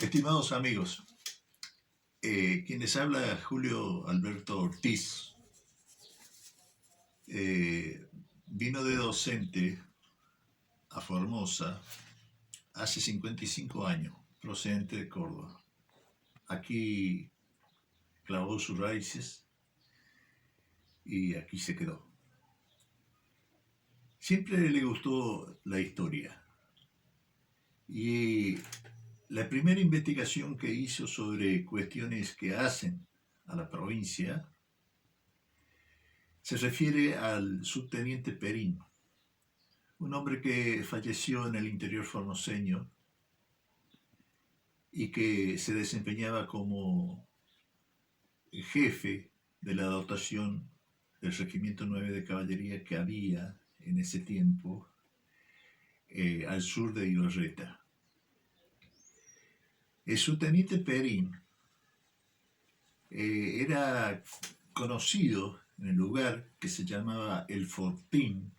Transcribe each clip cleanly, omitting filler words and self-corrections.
Estimados amigos, quien les habla Julio Alberto Ortiz, vino de docente a Formosa hace 55 años, procedente de Córdoba. Aquí clavó sus raíces y aquí se quedó. Siempre le gustó la historia y la primera investigación que hizo sobre cuestiones que hacen a la provincia se refiere al subteniente Perín, un hombre que falleció en el interior formoseño y que se desempeñaba como jefe de la dotación del Regimiento 9 de Caballería que había en ese tiempo al sur de Ibarreta. El subteniente Perín era conocido en el lugar que se llamaba El Fortín,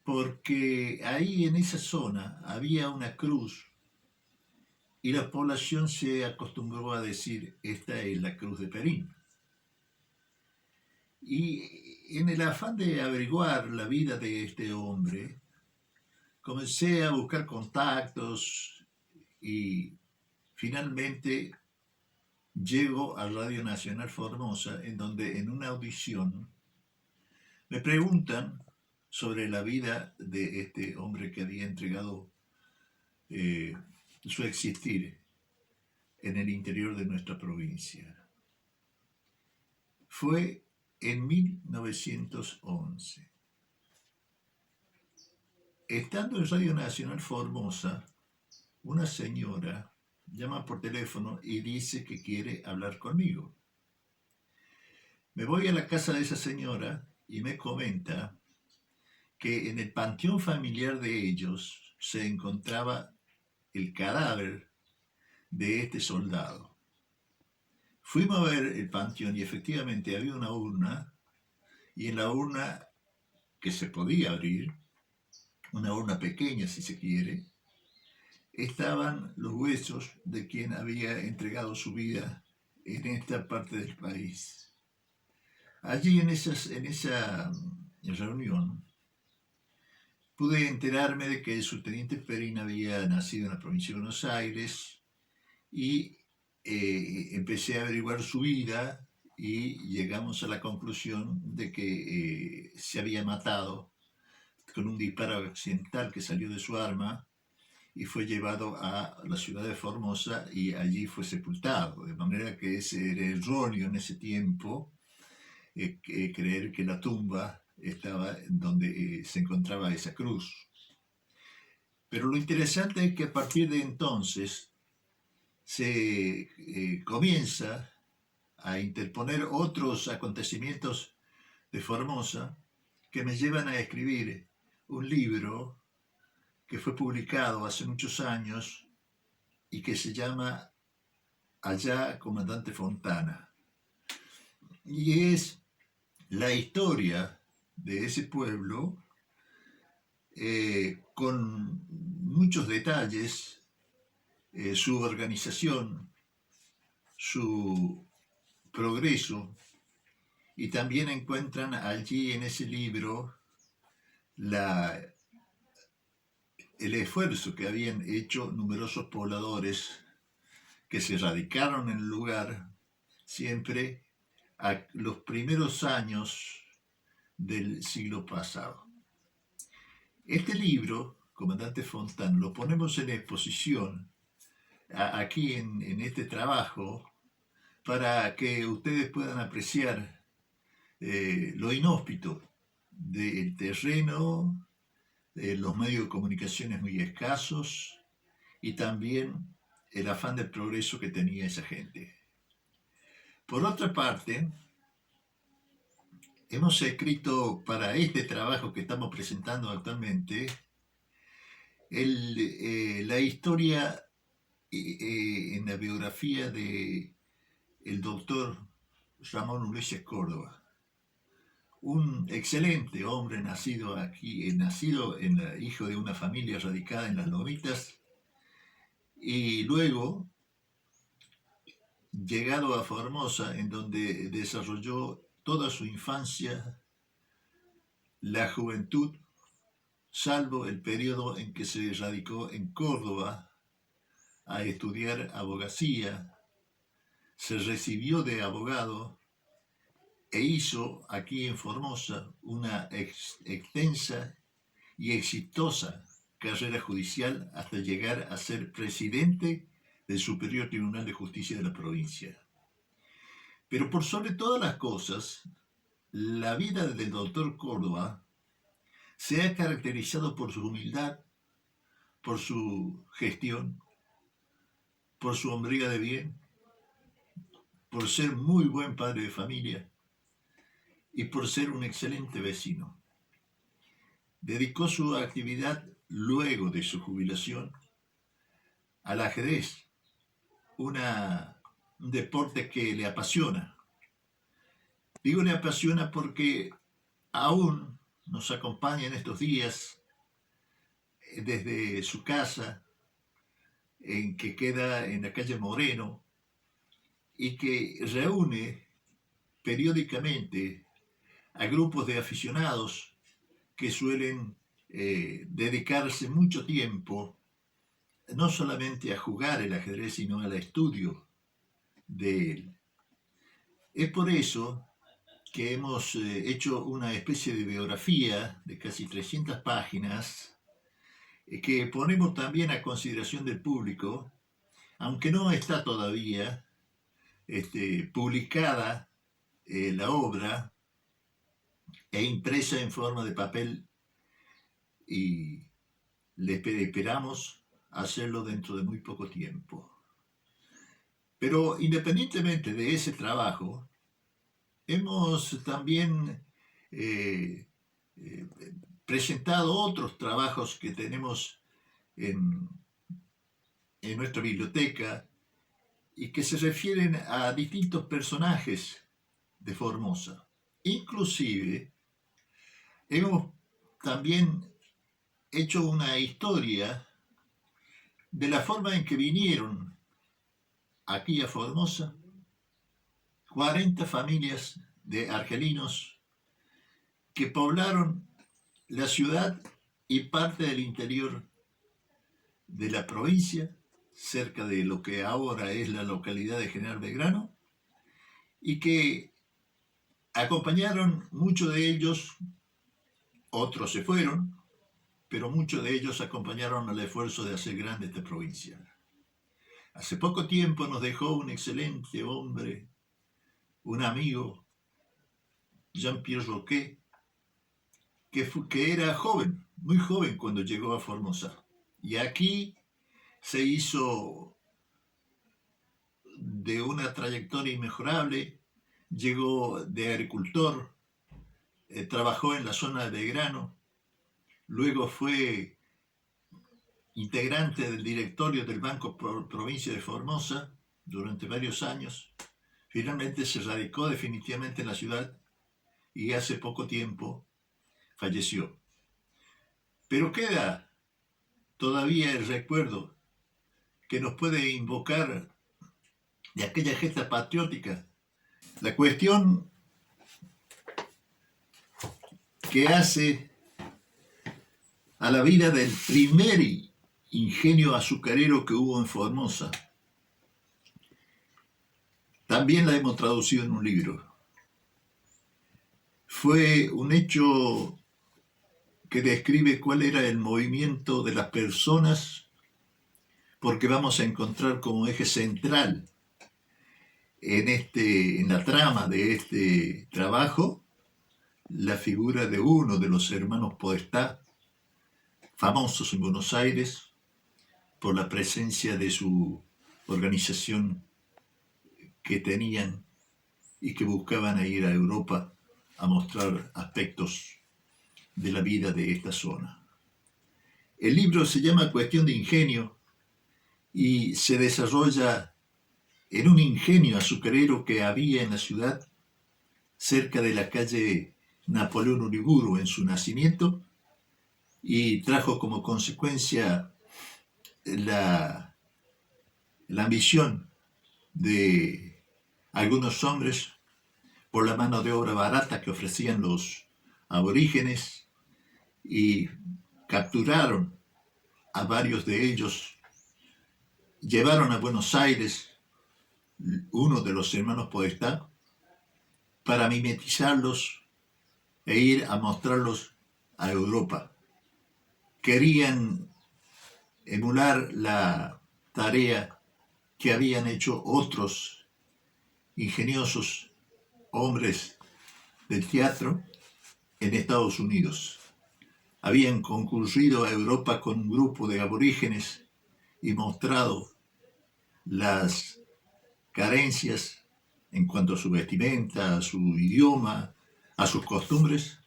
porque ahí en esa zona había una cruz y la población se acostumbró a decir, esta es la cruz de Perín. Y en el afán de averiguar la vida de este hombre, comencé a buscar contactos y finalmente llego a Radio Nacional Formosa, en donde en una audición me preguntan sobre la vida de este hombre que había entregado eh, su existir en el interior de nuestra provincia. Fue en 1911. Estando en Radio Nacional Formosa, una señora llama por teléfono y dice que quiere hablar conmigo. Me voy a la casa de esa señora y me comenta que en el panteón familiar de ellos se encontraba el cadáver de este soldado. Fuimos a ver el panteón y efectivamente había una urna, y en la urna que se podía abrir, una urna pequeña si se quiere, estaban los huesos de quien había entregado su vida en esta parte del país. Allí en esa reunión pude enterarme de que el subteniente Perín había nacido en la provincia de Buenos Aires y empecé a averiguar su vida y llegamos a la conclusión de que se había matado con un disparo accidental que salió de su arma y fue llevado a la ciudad de Formosa y allí fue sepultado, de manera que era erróneo en ese tiempo creer que la tumba estaba donde se encontraba esa cruz. Pero lo interesante es que a partir de entonces se comienza a interponer otros acontecimientos de Formosa que me llevan a escribir un libro que fue publicado hace muchos años y que se llama Allá Comandante Fontana. Y es la historia de ese pueblo con muchos detalles, su organización, su progreso, y también encuentran allí en ese libro el esfuerzo que habían hecho numerosos pobladores que se radicaron en el lugar siempre a los primeros años del siglo pasado. Este libro, Comandante Fontán, lo ponemos en exposición aquí en este trabajo para que ustedes puedan apreciar lo inhóspito del terreno, los medios de comunicaciones muy escasos y también el afán de progreso que tenía esa gente. Por otra parte, hemos escrito para este trabajo que estamos presentando actualmente la historia en la biografía de el doctor Ramón Ulises Córdoba, un excelente hombre nacido aquí, hijo de una familia radicada en las Lomitas y luego, llegado a Formosa, en donde desarrolló toda su infancia, la juventud, salvo el periodo en que se radicó en Córdoba a estudiar abogacía, se recibió de abogado e hizo aquí en Formosa una extensa y exitosa carrera judicial hasta llegar a ser presidente del Superior Tribunal de Justicia de la provincia. Pero por sobre todas las cosas, la vida del doctor Córdoba se ha caracterizado por su humildad, por su gestión, por su hombría de bien, por ser muy buen padre de familia y por ser un excelente vecino. Dedicó su actividad luego de su jubilación al ajedrez, un deporte que le apasiona. Digo le apasiona porque aún nos acompaña en estos días desde su casa, en que queda en la calle Moreno, y que reúne periódicamente a grupos de aficionados que suelen dedicarse mucho tiempo no solamente a jugar el ajedrez, sino al estudio de él. Es por eso que hemos hecho una especie de biografía de casi 300 páginas que ponemos también a consideración del público, aunque no está todavía publicada la obra e impresa en forma de papel, y le esperamos hacerlo dentro de muy poco tiempo. Pero independientemente de ese trabajo, hemos también presentado otros trabajos que tenemos en nuestra biblioteca y que se refieren a distintos personajes de Formosa. Inclusive, hemos también hecho una historia de la forma en que vinieron aquí a Formosa 40 familias de argelinos que poblaron la ciudad y parte del interior de la provincia, cerca de lo que ahora es la localidad de General Belgrano, y que acompañaron, muchos de ellos, otros se fueron, pero muchos de ellos acompañaron al esfuerzo de hacer grande esta provincia. Hace poco tiempo nos dejó un excelente hombre, un amigo, Jean-Pierre Roquet, que era joven, muy joven cuando llegó a Formosa. Y aquí se hizo de una trayectoria inmejorable, llegó de agricultor, trabajó en la zona de Belgrano, luego fue integrante del directorio del Banco Provincia de Formosa durante varios años. Finalmente se radicó definitivamente en la ciudad y hace poco tiempo falleció. Pero queda todavía el recuerdo que nos puede invocar de aquella gesta patriótica. La cuestión que hace a la vida del primer ingenio azucarero que hubo en Formosa, también la hemos traducido en un libro. Fue un hecho que describe cuál era el movimiento de las personas, porque vamos a encontrar como eje central en la trama de este trabajo la figura de uno de los hermanos Podestá, famosos en Buenos Aires por la presencia de su organización que tenían y que buscaban ir a Europa a mostrar aspectos de la vida de esta zona. El libro se llama Cuestión de Ingenio y se desarrolla en un ingenio azucarero que había en la ciudad, cerca de la calle Napoleón Uriburu en su nacimiento, y trajo como consecuencia la la ambición de algunos hombres por la mano de obra barata que ofrecían los aborígenes y capturaron a varios de ellos, llevaron a Buenos Aires uno de los hermanos Podestá para mimetizarlos e ir a mostrarlos a Europa. Querían emular la tarea que habían hecho otros ingeniosos hombres del teatro en Estados Unidos. Habían concurrido a Europa con un grupo de aborígenes y mostrado las carencias en cuanto a su vestimenta, a su idioma, a sus costumbres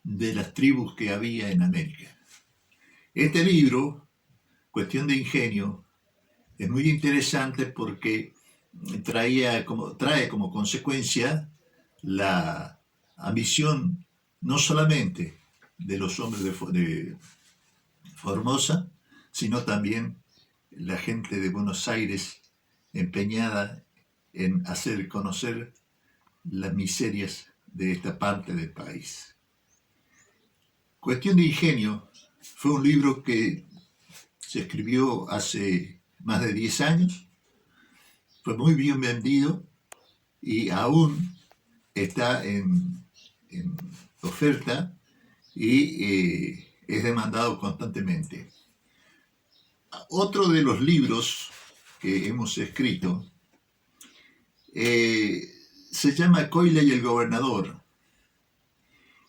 de las tribus que había en América. Este libro, Cuestión de Ingenio, es muy interesante porque trae como consecuencia la ambición no solamente de los hombres de Formosa, sino también la gente de Buenos Aires empeñada en hacer conocer las miserias de esta parte del país. Cuestión de Ingenio fue un libro que se escribió hace más de 10 años, fue muy bien vendido y aún está en oferta y es demandado constantemente. Otro de los libros que hemos escrito se llama Coila y el Gobernador,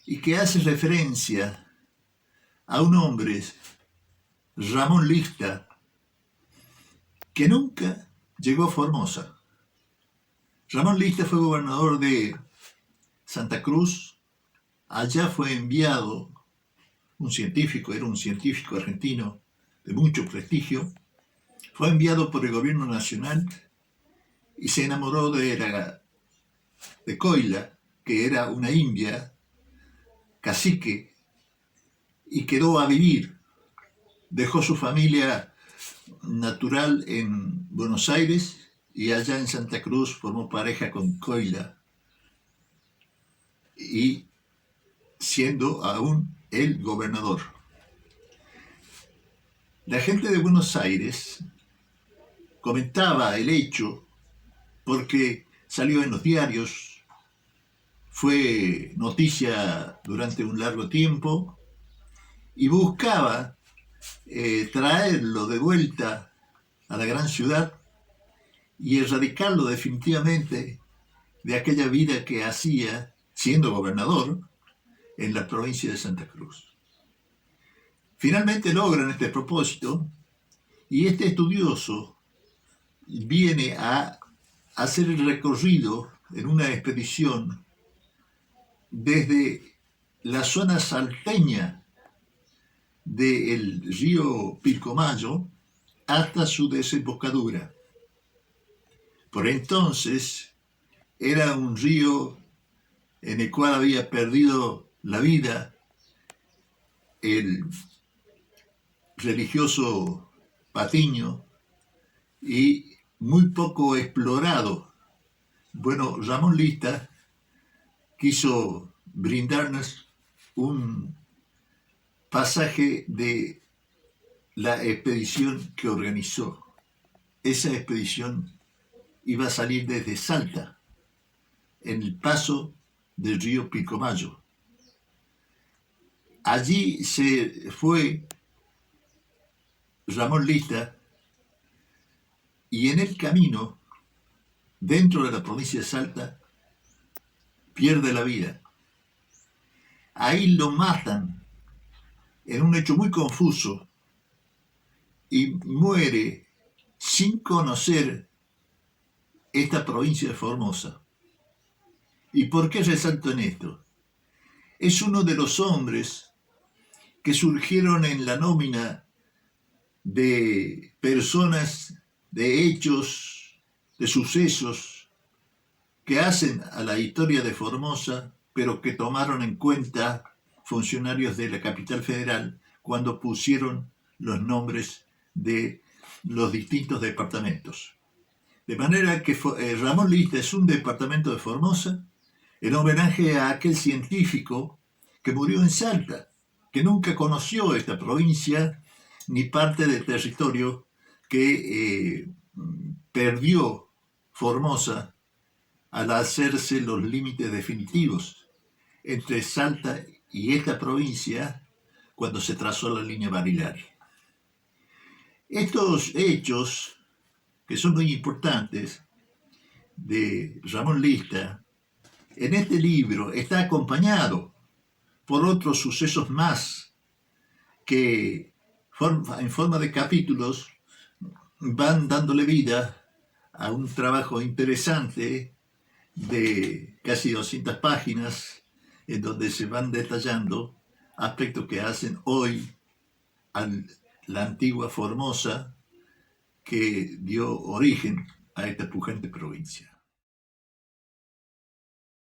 y que hace referencia a un hombre, Ramón Lista, que nunca llegó a Formosa. Ramón Lista fue gobernador de Santa Cruz. Allá fue enviado un científico, era un científico argentino de mucho prestigio, fue enviado por el gobierno nacional y se enamoró de Coila, que era una india, cacique, y quedó a vivir. Dejó su familia natural en Buenos Aires y allá en Santa Cruz formó pareja con Coila, y siendo aún el gobernador. La gente de Buenos Aires comentaba el hecho porque salió en los diarios, fue noticia durante un largo tiempo y buscaba traerlo de vuelta a la gran ciudad y erradicarlo definitivamente de aquella vida que hacía siendo gobernador en la provincia de Santa Cruz. Finalmente logran este propósito y este estudioso viene a hacer el recorrido en una expedición desde la zona salteña del río Pilcomayo hasta su desembocadura. Por entonces era un río en el cual había perdido la vida el religioso Patiño y muy poco explorado. Bueno, Ramón Lista quiso brindarnos un pasaje de la expedición que organizó. Esa expedición iba a salir desde Salta, en el paso del río Pilcomayo. Allí se fue Ramón Lista y en el camino, dentro de la provincia de Salta, pierde la vida. Ahí lo matan en un hecho muy confuso y muere sin conocer esta provincia de Formosa. ¿Y por qué resalto en esto? Es uno de los hombres que surgieron en la nómina de personas, de hechos, de sucesos que hacen a la historia de Formosa, pero que tomaron en cuenta funcionarios de la capital federal cuando pusieron los nombres de los distintos departamentos. De manera que Ramón Lista es un departamento de Formosa en homenaje a aquel científico que murió en Salta, que nunca conoció esta provincia ni parte del territorio que perdió Formosa al hacerse los límites definitivos entre Salta y esta provincia cuando se trazó la línea Barilari. Estos hechos, que son muy importantes, de Ramón Lista, en este libro está acompañado por otros sucesos más que en forma de capítulos van dándole vida a un trabajo interesante de casi 200 páginas en donde se van detallando aspectos que hacen hoy a la antigua Formosa que dio origen a esta pujante provincia.